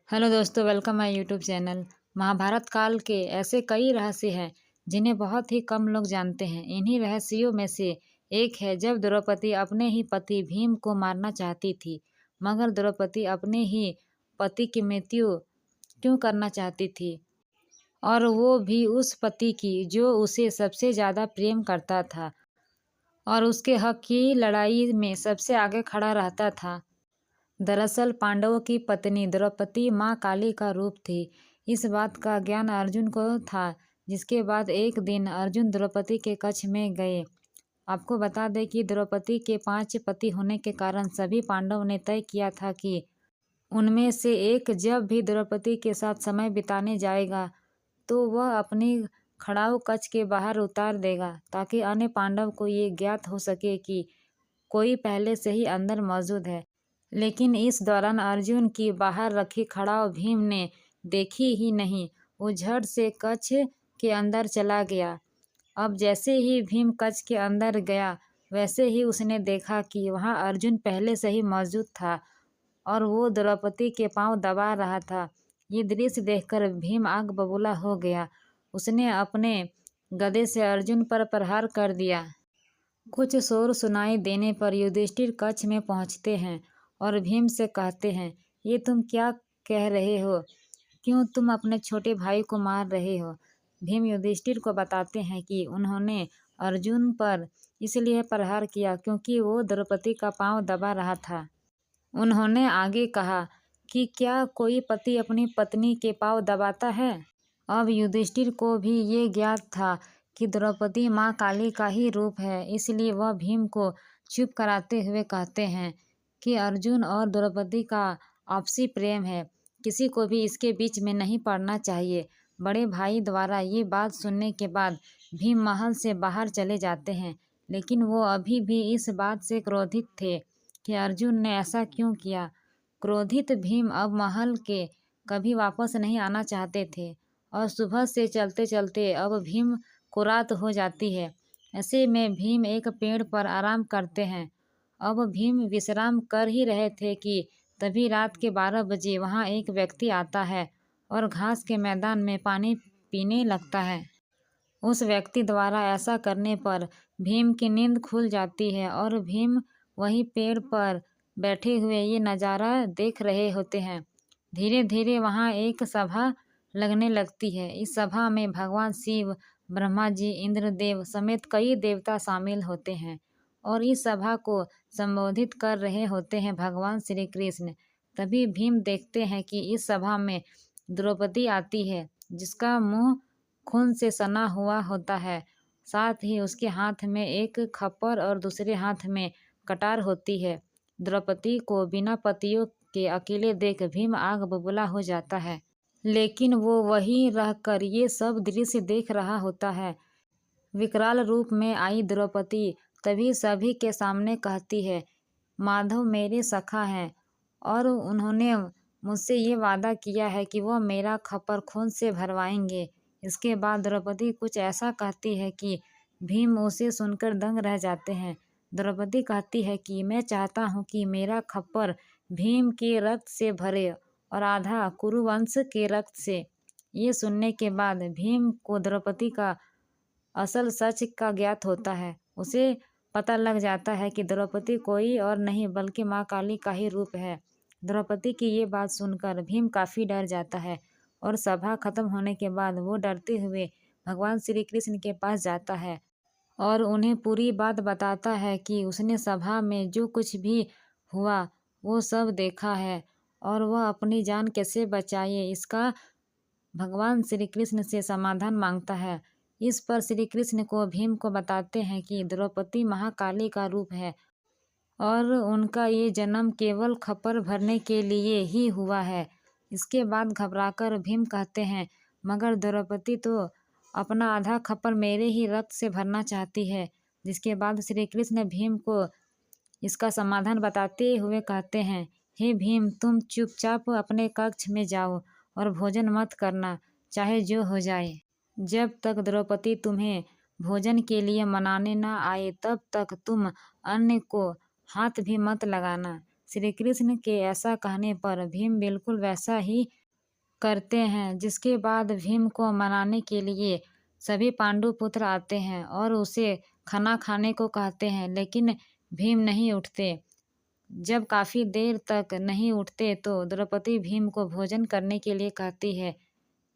Hello दोस्तों, welcome my YouTube channel. Mahabharat काल के ऐसे कई रहस्य हैं जिन्हें बहुत ही कम लोग जानते हैं। इन्हीं रहस्यों में से एक है जब द्रौपदी अपने ही पति भीम को मारना चाहती थी, मगर द्रौपदी अपने ही पति की मृत्यु क्यों करना चाहती थी, और वो भी उस पति की जो उसे सबसे ज़्यादा प्रेम करता था और उसके हक की लड़ाई में सबसे आगे खड़ा रहता था। दरअसल पांडवों की पत्नी द्रौपदी माँ काली का रूप थी। इस बात का ज्ञान अर्जुन को था, जिसके बाद एक दिन अर्जुन द्रौपदी के कक्ष में गए। आपको बता दें कि द्रौपदी के 5 पति होने के कारण सभी पांडवों ने तय किया था कि उनमें से एक जब भी द्रौपदी के साथ समय बिताने जाएगा तो वह अपनी खड़ाऊ कक्ष के बाहर उतार देगा, ताकि अन्य पांडव को ये ज्ञात हो सके कि कोई पहले से ही अंदर मौजूद है। लेकिन इस दौरान अर्जुन की बाहर रखी खड़ाऊ भीम ने देखी ही नहीं। वो झट से कक्ष के अंदर चला गया। अब जैसे ही भीम कक्ष के अंदर गया, वैसे ही उसने देखा कि वहाँ अर्जुन पहले से ही मौजूद था और वो द्रौपदी के पांव दबा रहा था। ये दृश्य देखकर भीम आग बबूला हो गया। उसने अपने गदे से अर्जुन पर प्रहार कर दिया। कुछ शोर सुनाई देने पर युधिष्ठिर कक्ष में पहुंचते हैं और भीम से कहते हैं, ये तुम क्या कह रहे हो? क्यों तुम अपने छोटे भाई को मार रहे हो? भीम युधिष्ठिर को बताते हैं कि उन्होंने अर्जुन पर इसलिए प्रहार किया क्योंकि वो द्रौपदी का पांव दबा रहा था। उन्होंने आगे कहा कि क्या कोई पति अपनी पत्नी के पांव दबाता है? अब युधिष्ठिर को भी ये ज्ञात था कि द्रौपदी माँ काली का ही रूप है, इसलिए वह भीम को चुप कराते हुए कहते हैं कि अर्जुन और द्रौपदी का आपसी प्रेम है, किसी को भी इसके बीच में नहीं पड़ना चाहिए। बड़े भाई द्वारा ये बात सुनने के बाद भीम महल से बाहर चले जाते हैं, लेकिन वो अभी भी इस बात से क्रोधित थे कि अर्जुन ने ऐसा क्यों किया। क्रोधित भीम अब महल के कभी वापस नहीं आना चाहते थे और सुबह से चलते चलते अब भीम को रात हो जाती है। ऐसे में भीम एक पेड़ पर आराम करते हैं। अब भीम विश्राम कर ही रहे थे कि तभी रात के 12 बजे वहाँ एक व्यक्ति आता है और घास के मैदान में पानी पीने लगता है। उस व्यक्ति द्वारा ऐसा करने पर भीम की नींद खुल जाती है और भीम वहीं पेड़ पर बैठे हुए ये नज़ारा देख रहे होते हैं। धीरे धीरे वहाँ एक सभा लगने लगती है। इस सभा में भगवान शिव, ब्रह्मा जी, इंद्रदेव समेत कई देवता शामिल होते हैं और इस सभा को संबोधित कर रहे होते हैं भगवान श्री कृष्ण। तभी भीम देखते हैं कि इस सभा में द्रौपदी आती है, जिसका मुंह खून से सना हुआ होता है। साथ ही उसके हाथ में एक खप्पर और दूसरे हाथ में कटार होती है। द्रौपदी को बिना पतियों के अकेले देख भीम आग बबूला हो जाता है, लेकिन वो वहीं रहकर ये सब दृश्य देख रहा होता है। विकराल रूप में आई द्रौपदी तभी सभी के सामने कहती है, माधव मेरे सखा हैं और उन्होंने मुझसे ये वादा किया है कि वह मेरा खप्पर खून से भरवाएंगे। इसके बाद द्रौपदी कुछ ऐसा कहती है कि भीम उसे सुनकर दंग रह जाते हैं। द्रौपदी कहती है कि मैं चाहता हूँ कि मेरा खप्पर भीम के रक्त से भरे और आधा कुरुवंश के रक्त से। ये सुनने के बाद भीम को द्रौपदी का असल सच का ज्ञात होता है। उसे पता लग जाता है कि द्रौपदी कोई और नहीं बल्कि माँ काली का ही रूप है। द्रौपदी की ये बात सुनकर भीम काफ़ी डर जाता है और सभा खत्म होने के बाद वो डरते हुए भगवान श्री कृष्ण के पास जाता है और उन्हें पूरी बात बताता है कि उसने सभा में जो कुछ भी हुआ वो सब देखा है और वह अपनी जान कैसे बचाए, इसका भगवान श्री कृष्ण से समाधान मांगता है। इस पर श्री कृष्ण को भीम को बताते हैं कि द्रौपदी महाकाली का रूप है और उनका ये जन्म केवल खप्पर भरने के लिए ही हुआ है। इसके बाद घबराकर भीम कहते हैं, मगर द्रौपदी तो अपना आधा खप्पर मेरे ही रक्त से भरना चाहती है। जिसके बाद श्री कृष्ण भीम को इसका समाधान बताते हुए कहते हैं, हे भीम, तुम चुपचाप अपने कक्ष में जाओ और भोजन मत करना, चाहे जो हो जाए। जब तक द्रौपदी तुम्हें भोजन के लिए मनाने न आए तब तक तुम अन्न को हाथ भी मत लगाना। श्री कृष्ण के ऐसा कहने पर भीम बिल्कुल वैसा ही करते हैं, जिसके बाद भीम को मनाने के लिए सभी पांडु पुत्र आते हैं और उसे खाना खाने को कहते हैं, लेकिन भीम नहीं उठते। जब काफ़ी देर तक नहीं उठते तो द्रौपदी भीम को भोजन करने के लिए कहती है,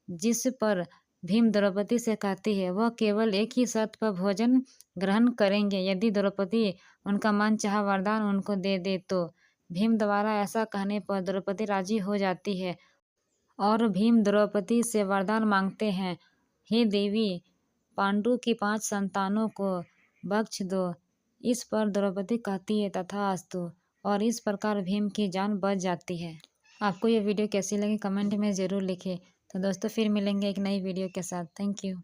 जिस पर भीम द्रौपदी से कहती है वह केवल एक ही शर्त पर भोजन ग्रहण करेंगे, यदि द्रौपदी उनका मनचाहा वरदान उनको दे दे तो। भीम द्वारा ऐसा कहने पर द्रौपदी राजी हो जाती है और भीम द्रौपदी से वरदान मांगते हैं, हे देवी, पांडु की 5 संतानों को बख्श दो। इस पर द्रौपदी कहती है तथास्तु, और इस प्रकार भीम की जान बच जाती है। आपको ये वीडियो कैसी लगी कमेंट में ज़रूर लिखें। तो दोस्तों फिर मिलेंगे एक नई वीडियो के साथ। Thank you.